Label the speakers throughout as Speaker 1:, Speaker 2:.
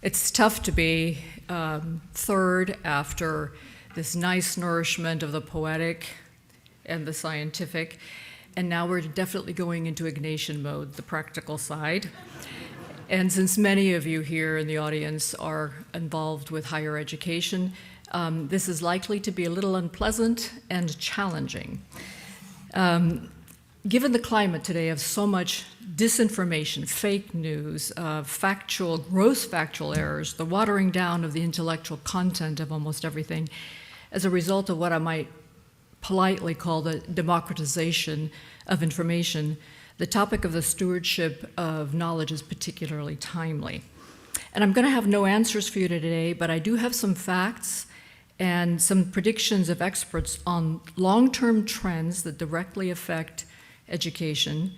Speaker 1: It's tough to be third after this nice nourishment of the poetic and the scientific, and now we're definitely going into Ignatian mode, the practical side. And since many of you here in the audience are involved with higher education, this is likely to be a little unpleasant and challenging. Given the climate today of so much disinformation, fake news, gross factual errors, the watering down of the intellectual content of almost everything, as a result of what I might politely call the democratization of information, the topic of the stewardship of knowledge is particularly timely. And I'm going to have no answers for you today, but I do have some facts and some predictions of experts on long-term trends that directly affect education,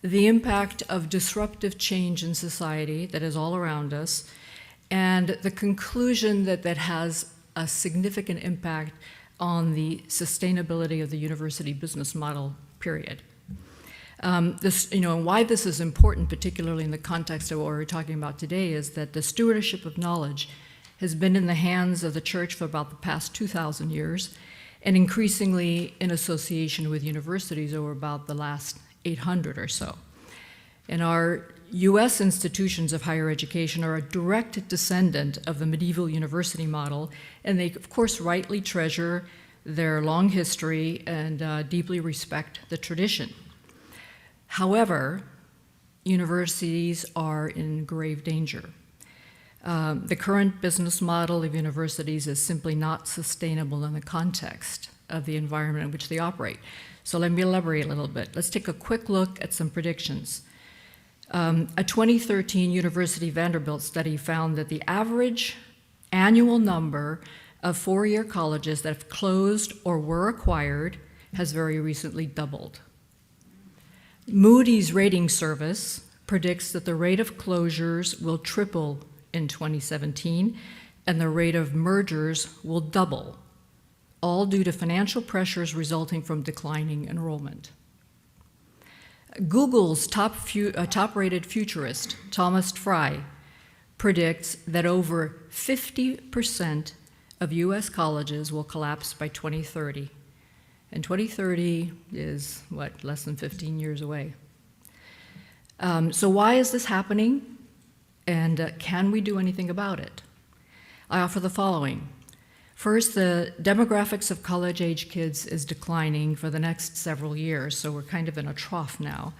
Speaker 1: the impact of disruptive change in society that is all around us, and the conclusion that that has a significant impact on the sustainability of the university business model, period. Why this is important, particularly in the context of what we're talking about today, is that the stewardship of knowledge has been in the hands of the church for about the past 2,000 years, and increasingly in association with universities over about the last 800 or so. And our US institutions of higher education are a direct descendant of the medieval university model, and they, of course, rightly treasure their long history and deeply respect the tradition. However, universities are in grave danger. The current business model of universities is simply not sustainable in the context of the environment in which they operate. So let me elaborate a little bit. Let's take a quick look at some predictions. A 2013 University Vanderbilt study found that the average annual number of four-year colleges that have closed or were acquired has very recently doubled. Moody's rating service predicts that the rate of closures will triple in 2017, and the rate of mergers will double, all due to financial pressures resulting from declining enrollment. Google's top-rated futurist, Thomas Fry, predicts that over 50% of US colleges will collapse by 2030. And 2030 is, less than 15 years away. So why is this happening? And can we do anything about it? I offer the following. First, the demographics of college-age kids is declining for the next several years, so we're kind of in a trough now.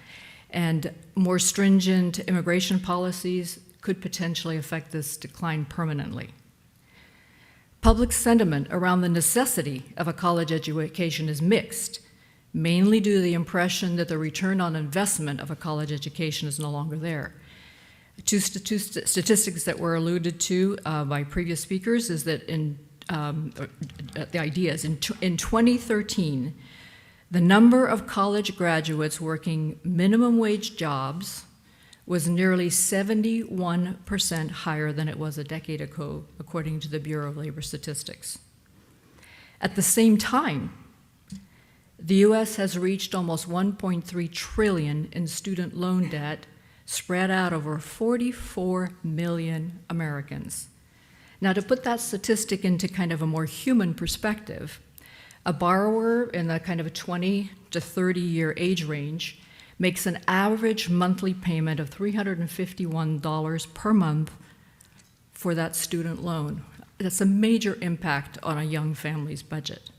Speaker 1: And more stringent immigration policies could potentially affect this decline permanently. Public sentiment around the necessity of a college education is mixed, mainly due to the impression that the return on investment of a college education is no longer there. Two statistics that were alluded to by previous speakers is that in 2013, the number of college graduates working minimum wage jobs was nearly 71% higher than it was a decade ago, according to the Bureau of Labor Statistics. At the same time, the US has reached almost $1.3 trillion in student loan debt spread out over 44 million Americans. Now, to put that statistic into kind of a more human perspective, a borrower in the kind of a 20 to 30 year age range makes an average monthly payment of $351 per month for that student loan. That's a major impact on a young family's budget.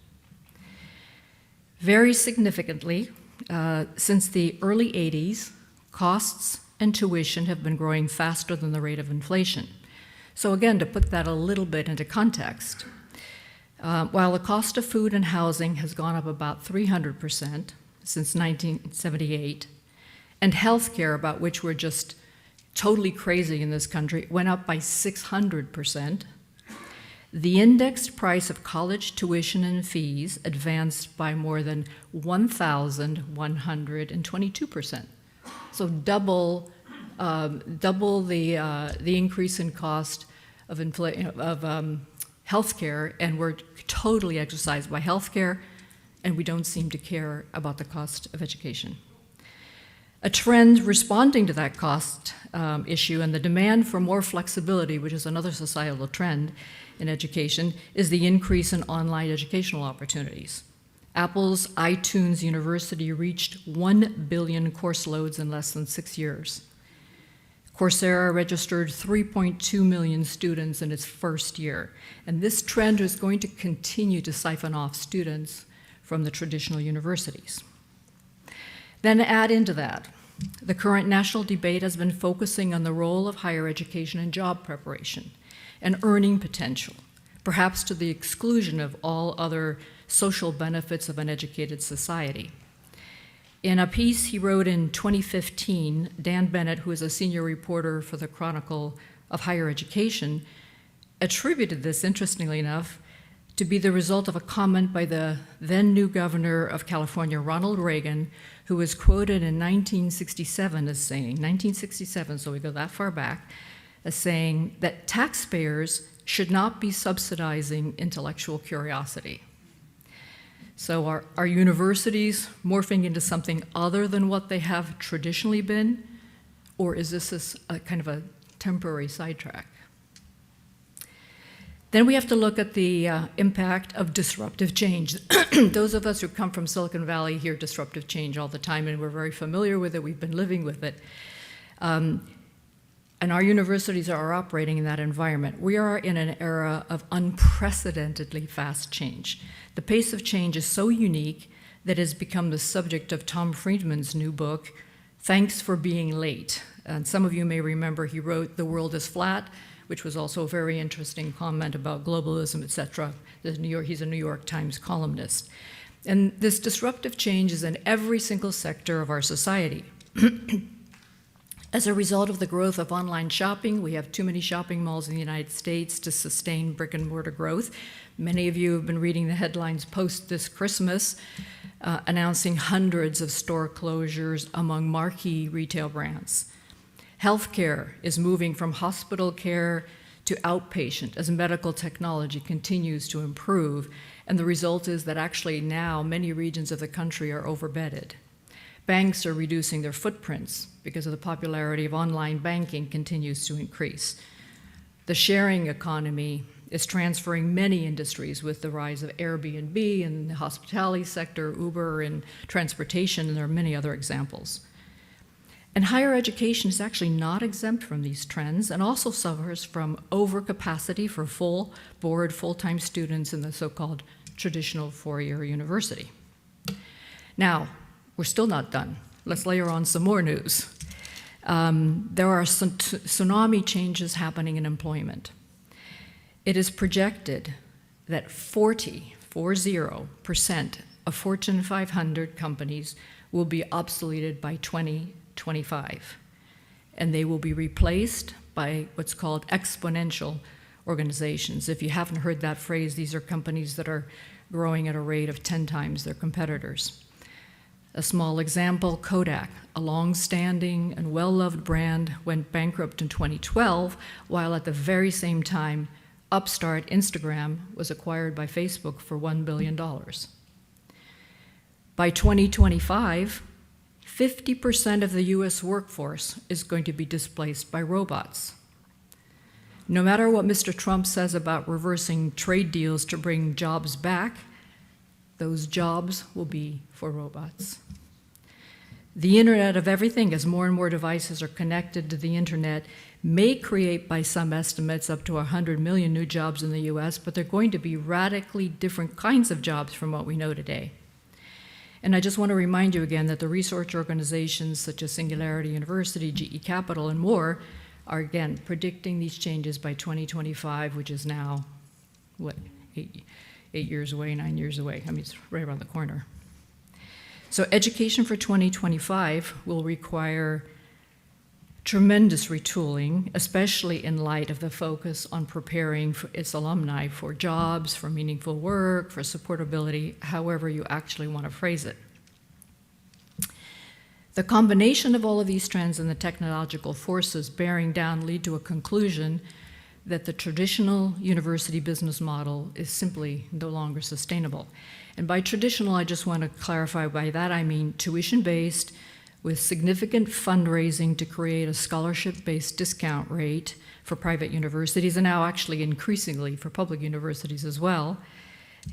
Speaker 1: Very significantly, since the early 80s, costs and tuition have been growing faster than the rate of inflation. So again, to put that a little bit into context, while the cost of food and housing has gone up about 300% since 1978, and healthcare, about which we're just totally crazy in this country, went up by 600%, the indexed price of college tuition and fees advanced by more than 1,122%. So double the increase in cost of healthcare, and we're totally exercised by healthcare, and we don't seem to care about the cost of education. A trend responding to that cost issue and the demand for more flexibility, which is another societal trend in education, is the increase in online educational opportunities. Apple's iTunes University reached 1 billion course loads in less than 6 years. Coursera registered 3.2 million students in its first year, and this trend is going to continue to siphon off students from the traditional universities. Then add into that, the current national debate has been focusing on the role of higher education in job preparation and earning potential, perhaps to the exclusion of all other social benefits of an educated society. In a piece he wrote in 2015, Dan Bennett, who is a senior reporter for the Chronicle of Higher Education, attributed this, interestingly enough, to be the result of a comment by the then new governor of California, Ronald Reagan, who was quoted in 1967 as saying, 1967, so we go that far back, as saying that taxpayers should not be subsidizing intellectual curiosity. So are universities morphing into something other than what they have traditionally been, or is this a kind of a temporary sidetrack? Then we have to look at the impact of disruptive change. Those of us who come from Silicon Valley hear disruptive change all the time, and we're very familiar with it. We've been living with it. And our universities are operating in that environment. We are in an era of unprecedentedly fast change. The pace of change is so unique that it has become the subject of Tom Friedman's new book, Thanks for Being Late. And some of you may remember he wrote The World is Flat, which was also a very interesting comment about globalism, et cetera. He's a New York Times columnist. And this disruptive change is in every single sector of our society. As a result of the growth of online shopping, we have too many shopping malls in the United States to sustain brick and mortar growth. Many of you have been reading the headlines post this Christmas, announcing hundreds of store closures among marquee retail brands. Healthcare is moving from hospital care to outpatient as medical technology continues to improve, and the result is that actually now many regions of the country are overbedded. Banks are reducing their footprints because of the popularity of online banking continues to increase. The sharing economy is transferring many industries with the rise of Airbnb in the hospitality sector, Uber in transportation, and there are many other examples. And higher education is actually not exempt from these trends and also suffers from overcapacity for full board, full-time students in the so-called traditional four-year university. Now, we're still not done. Let's layer on some more news. There are some tsunami changes happening in employment. It is projected that 40% of Fortune 500 companies will be obsoleted by 2025, and they will be replaced by what's called exponential organizations. If you haven't heard that phrase, these are companies that are growing at a rate of 10 times their competitors. A small example, Kodak, a long-standing and well-loved brand, went bankrupt in 2012, while at the very same time, upstart Instagram was acquired by Facebook for $1 billion. By 2025, 50% of the US workforce is going to be displaced by robots. No matter what Mr. Trump says about reversing trade deals to bring jobs back, those jobs will be for robots. The Internet of Everything, as more and more devices are connected to the Internet, may create, by some estimates, up to 100 million new jobs in the US, but they're going to be radically different kinds of jobs from what we know today. And I just want to remind you again that the research organizations such as Singularity University, GE Capital, and more are, again, predicting these changes by 2025, which is now, what, 8 years away, 9 years away. I mean, it's right around the corner. So education for 2025 will require tremendous retooling, especially in light of the focus on preparing for its alumni for jobs, for meaningful work, for supportability, however you actually want to phrase it. The combination of all of these trends and the technological forces bearing down lead to a conclusion that the traditional university business model is simply no longer sustainable. And by traditional, I just want to clarify by that I mean tuition-based, with significant fundraising to create a scholarship-based discount rate for private universities, and now actually increasingly for public universities as well,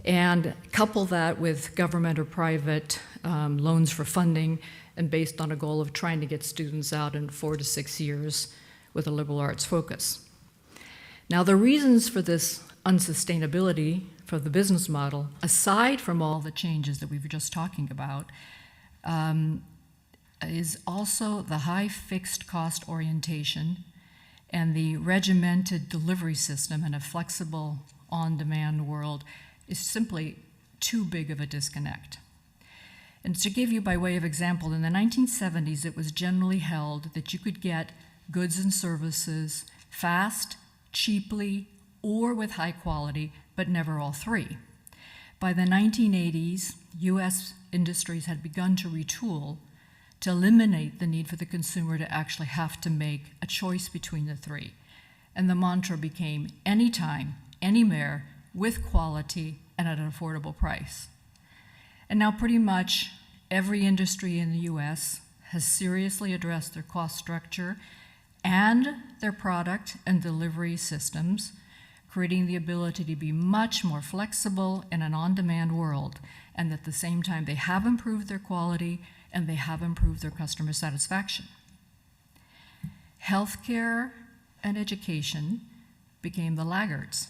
Speaker 1: and couple that with government or private loans for funding, and based on a goal of trying to get students out in 4 to 6 years with a liberal arts focus. Now, the reasons for this unsustainability for the business model, aside from all the changes that we were just talking about, is also the high fixed cost orientation and the regimented delivery system in a flexible, on-demand world is simply too big of a disconnect. And to give you by way of example, in the 1970s, it was generally held that you could get goods and services fast, cheaply, or with high quality, but never all three. By the 1980s, US industries had begun to retool to eliminate the need for the consumer to actually have to make a choice between the three. And the mantra became anytime, anywhere, with quality, and at an affordable price. And now pretty much every industry in the US has seriously addressed their cost structure and their product and delivery systems, creating the ability to be much more flexible in an on-demand world, and at the same time they have improved their quality and they have improved their customer satisfaction. Healthcare and education became the laggards,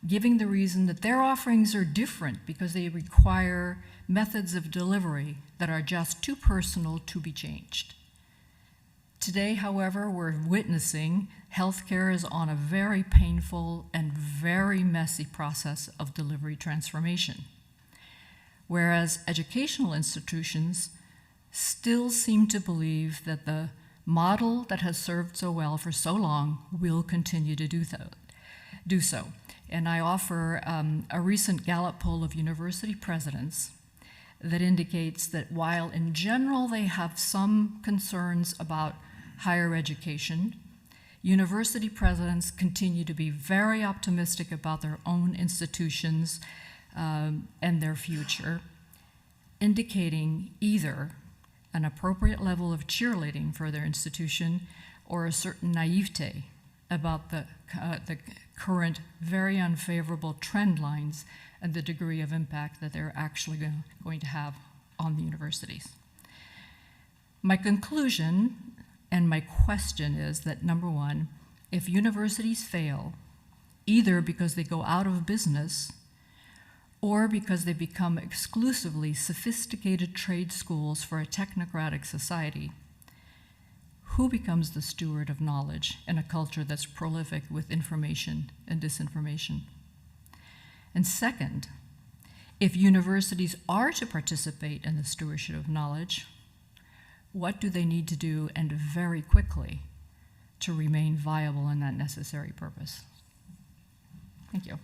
Speaker 1: giving the reason that their offerings are different because they require methods of delivery that are just too personal to be changed. Today, however, we're witnessing healthcare is on a very painful and very messy process of delivery transformation, whereas educational institutions still seem to believe that the model that has served so well for so long will continue to do so. And I offer a recent Gallup poll of university presidents that indicates that while in general they have some concerns about higher education, university presidents continue to be very optimistic about their own institutions and their future, indicating either an appropriate level of cheerleading for their institution or a certain naivete about the current very unfavorable trend lines and the degree of impact that they're actually going to have on the universities. My conclusion and my question is that, number one, if universities fail, either because they go out of business or because they become exclusively sophisticated trade schools for a technocratic society, who becomes the steward of knowledge in a culture that's prolific with information and disinformation? And second, if universities are to participate in the stewardship of knowledge, what do they need to do, and very quickly, to remain viable in that necessary purpose? Thank you.